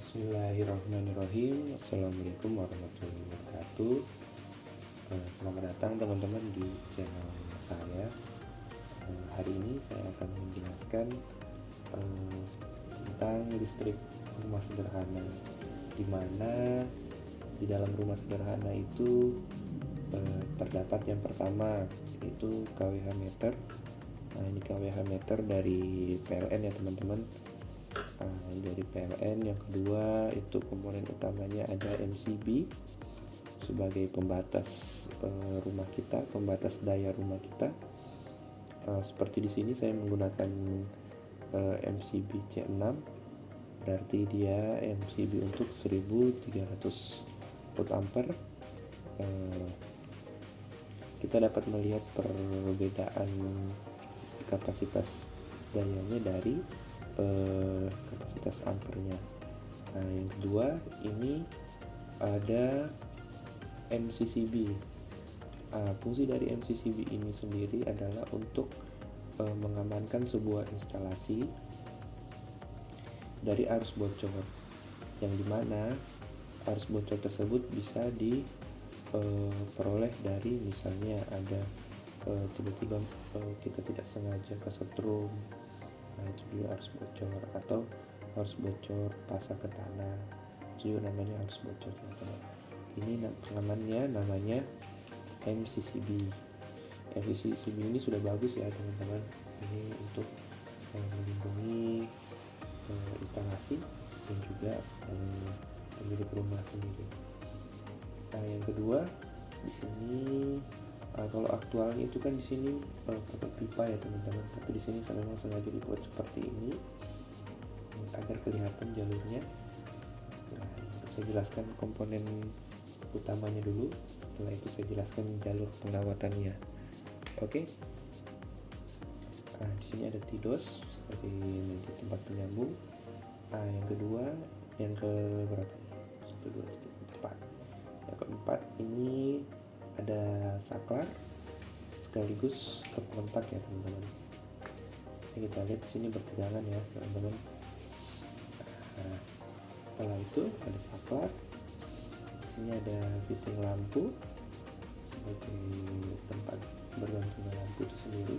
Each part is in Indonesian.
Bismillahirrahmanirrahim. Assalamualaikum warahmatullahi wabarakatuh. Selamat datang teman-teman di channel saya. Hari ini saya akan menjelaskan tentang listrik rumah sederhana, di mana di dalam rumah sederhana itu terdapat yang pertama yaitu kWh meter. Nah, ini kWh meter dari PLN ya teman-teman. Dari PLN. Yang kedua itu komponen utamanya ada MCB sebagai pembatas rumah kita, pembatas daya rumah kita. Seperti di sini saya menggunakan MCB C6, berarti dia MCB untuk 1300 volt ampere. Kita dapat melihat perbedaan kapasitas dayanya dari kapasitas ampernya. Nah, yang kedua ini ada MCCB. Fungsi dari MCCB ini sendiri adalah untuk mengamankan sebuah instalasi dari arus bocor, yang dimana arus bocor tersebut bisa diperoleh dari misalnya ada tiba-tiba kita tidak sengaja kesetrum. Nah, itu juga arus bocor, atau arus bocor pasang ke tanah, itu juga namanya arus bocor teman-teman. Ini pengamannya namanya MCCB. MCCB ini sudah bagus ya teman-teman. Ini untuk melindungi instalasi dan juga pemilik rumah sendiri. Nah, yang kedua di sini kalau aktualnya itu kan di sini pakai pipa ya teman-teman, tapi di sini saya memang sengaja dibuat seperti ini agar kelihatan jalurnya. Nah, saya jelaskan komponen utamanya dulu, setelah itu saya jelaskan jalur pengawatannya. Oke. Nah, di sini ada tidos sebagai tempat penyambung. Nah, yang kedua, yang ke berapa? 1, 2, 3, 4. Yang keempat ini ada saklar sekaligus ke kontak ya teman-teman. Ini kita lihat di sini bertegangan ya teman-teman. Nah, setelah itu ada saklar. Di sini ada fitting lampu sebagai tempat bergantungnya lampu itu sendiri.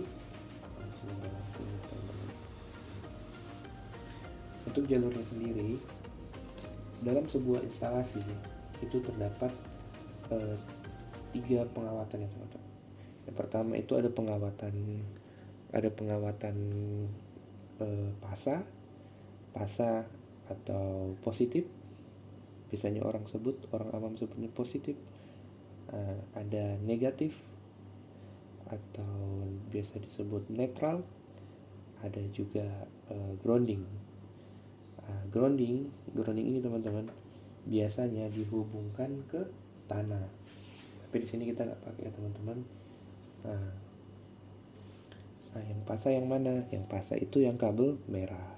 Untuk jalurnya sendiri, dalam sebuah instalasi itu terdapat 3 pengawatan ya teman-teman. Yang pertama itu ada pengawatan pasa atau positif. Biasanya orang awam sebutnya positif. Ada negatif atau biasa disebut netral. Ada juga grounding. Grounding ini teman-teman biasanya dihubungkan ke tanah. Tapi di sini kita nggak pakai ya teman-teman. Nah, yang pasa yang mana? Yang pasa itu yang kabel merah.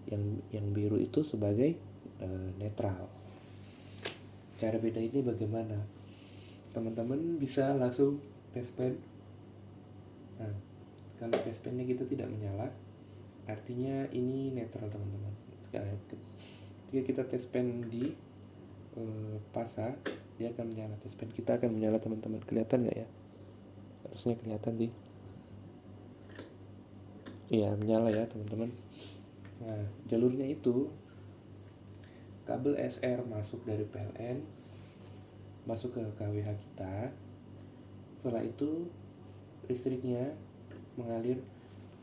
Yang biru itu sebagai netral. Cara beda ini bagaimana? Teman-teman bisa langsung tes pen. Nah, kalau tes pennya kita tidak menyala, artinya ini netral teman-teman. Ketika kita tes pen di pasa, dia akan menyala. Tes pen kita akan menyala teman-teman. Kelihatan nggak ya? Harusnya kelihatan sih. Iya, menyala ya teman-teman. Nah, jalurnya itu kabel SR masuk dari PLN masuk ke kWh kita. Setelah itu listriknya mengalir.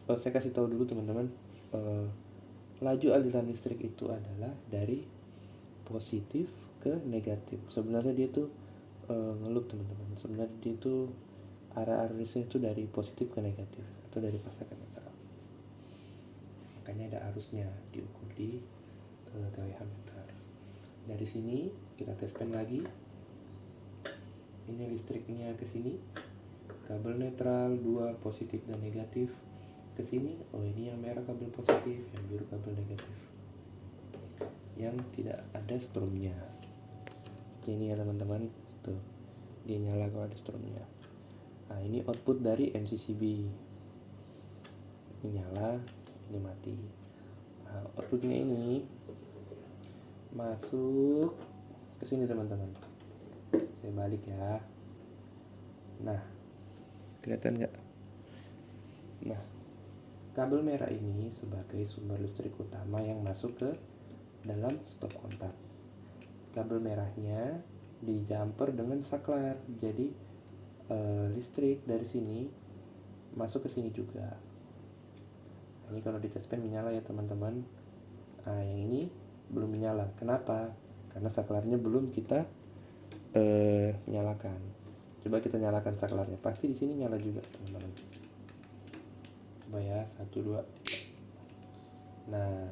Saya kasih tahu dulu teman-teman, laju aliran listrik itu adalah dari positif ke negatif. Sebenarnya dia tuh ngelup teman-teman. Sebenarnya dia tuh arah listrik itu dari positif ke negatif atau dari pasa ke netral. Makanya ada arusnya diukur di kWh meter. Dari sini kita tes pen lagi. Ini listriknya ke sini. Kabel netral 2 positif dan negatif ke sini. Ini yang merah kabel positif, yang biru kabel negatif. Yang tidak ada strumnya. Ini ya teman-teman. Tuh. Dia nyala kalau ada strumnya. Nah, ini output dari MCCB. Ini nyala, ini mati. Nah, outputnya ini masuk ke sini teman-teman. Saya balik ya. Nah, kelihatan nggak? Nah, kabel merah ini sebagai sumber listrik utama yang masuk ke dalam stop kontak. Kabel merahnya dijumper dengan saklar, jadi listrik dari sini masuk ke sini juga. Ini kalau di test pen menyala ya teman-teman. Nah, yang ini belum menyala. Kenapa? Karena saklarnya belum kita nyalakan. Coba kita nyalakan saklarnya. Pasti di sini nyala juga teman-teman. Coba ya, 1, 2. Nah,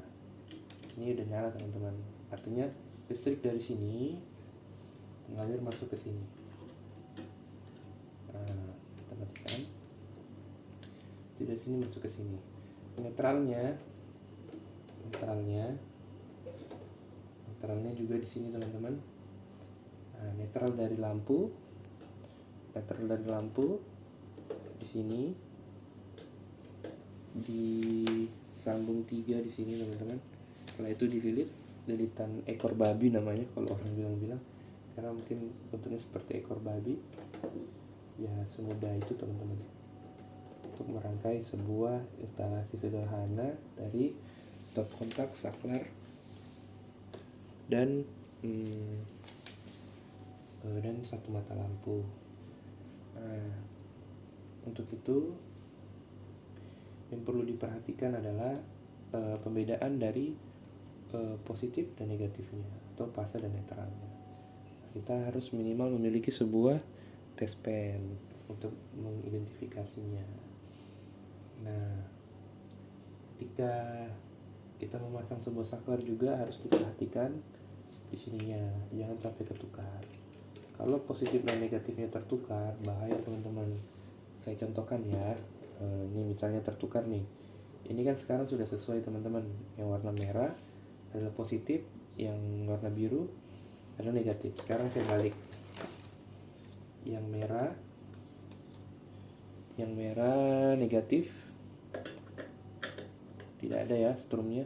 ini udah nyala teman-teman. Artinya listrik dari sini mengalir masuk ke sini. Nah, kita matikan. Dari sini masuk ke sini. Netralnya juga di sini teman-teman. Nah, netral dari lampu di sini, disambung 3 di sini teman-teman. Setelah itu lilitan ekor babi namanya kalau orang bilang, karena mungkin bentuknya seperti ekor babi. Ya, semudah itu teman-teman untuk merangkai sebuah instalasi sederhana dari stop kontak, saklar, dan satu mata lampu. Nah, untuk itu yang perlu diperhatikan adalah pembedaan dari positif dan negatifnya atau fase dan netralnya. Kita harus minimal memiliki sebuah test pen untuk mengidentifikasinya. Nah, ketika kita memasang sebuah saklar juga harus diperhatikan di sininya, jangan sampai ketukar. Kalau positif dan negatifnya tertukar, bahaya teman-teman. Saya contohkan ya. Ini misalnya tertukar nih. Ini kan sekarang sudah sesuai teman-teman. Yang warna merah adalah positif, yang warna biru adalah negatif. Sekarang saya balik. Yang merah negatif. Tidak ada ya strumnya.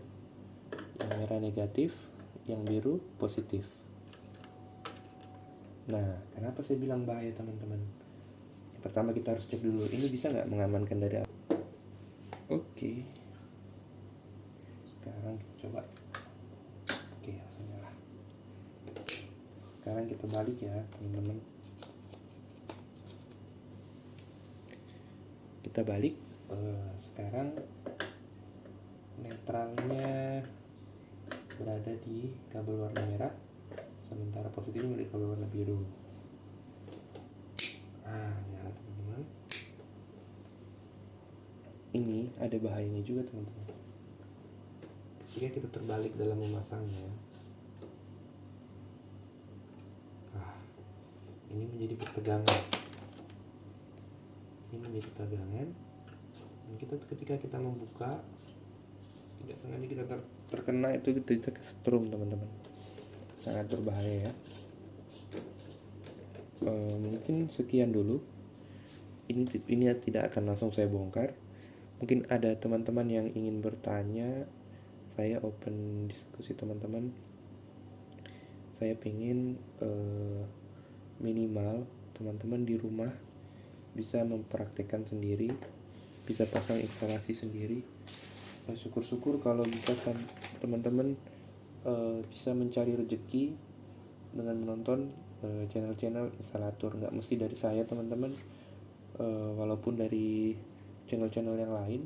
Yang merah negatif, yang biru positif. Nah, kenapa saya bilang bahaya teman-teman? Yang pertama kita harus cek dulu, ini bisa nggak mengamankan dari apa? Oke. Sekarang kita coba. Oke, langsung nyala. Sekarang kita balik ya teman-teman. Kita balik. Sekarang netralnya berada di kabel warna merah, sementara positifnya berada di kabel warna biru. Nah, nyala teman-teman. Ini ada bahayanya juga teman-teman. Jika kita terbalik dalam memasangnya, ini menjadi ketegangan. Dan kita ketika kita membuka, tidak sengaja kita terkena itu, kita bisa kesetrum teman-teman. Sangat berbahaya ya. Mungkin sekian dulu. Ini tidak akan langsung saya bongkar. Mungkin ada teman-teman yang ingin bertanya. Saya open diskusi teman-teman. Saya pingin minimal teman-teman di rumah bisa mempraktekkan sendiri, bisa pasang instalasi sendiri. Syukur-syukur kalau bisa teman-teman bisa mencari rezeki dengan menonton channel-channel instalator. Nggak mesti dari saya teman-teman, walaupun dari channel-channel yang lain.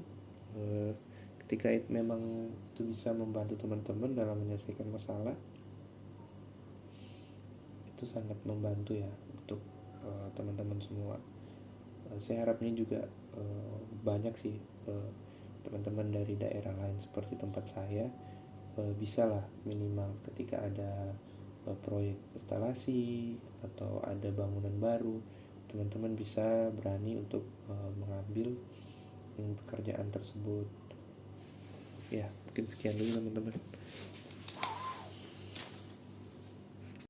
Ketika memang itu bisa membantu teman-teman dalam menyelesaikan masalah, itu sangat membantu ya untuk teman-teman semua. Saya harap ini juga banyak sih teman-teman dari daerah lain seperti tempat saya bisa lah minimal ketika ada proyek instalasi atau ada bangunan baru, teman-teman bisa berani untuk mengambil pekerjaan tersebut. Ya, mungkin sekian dulu teman-teman.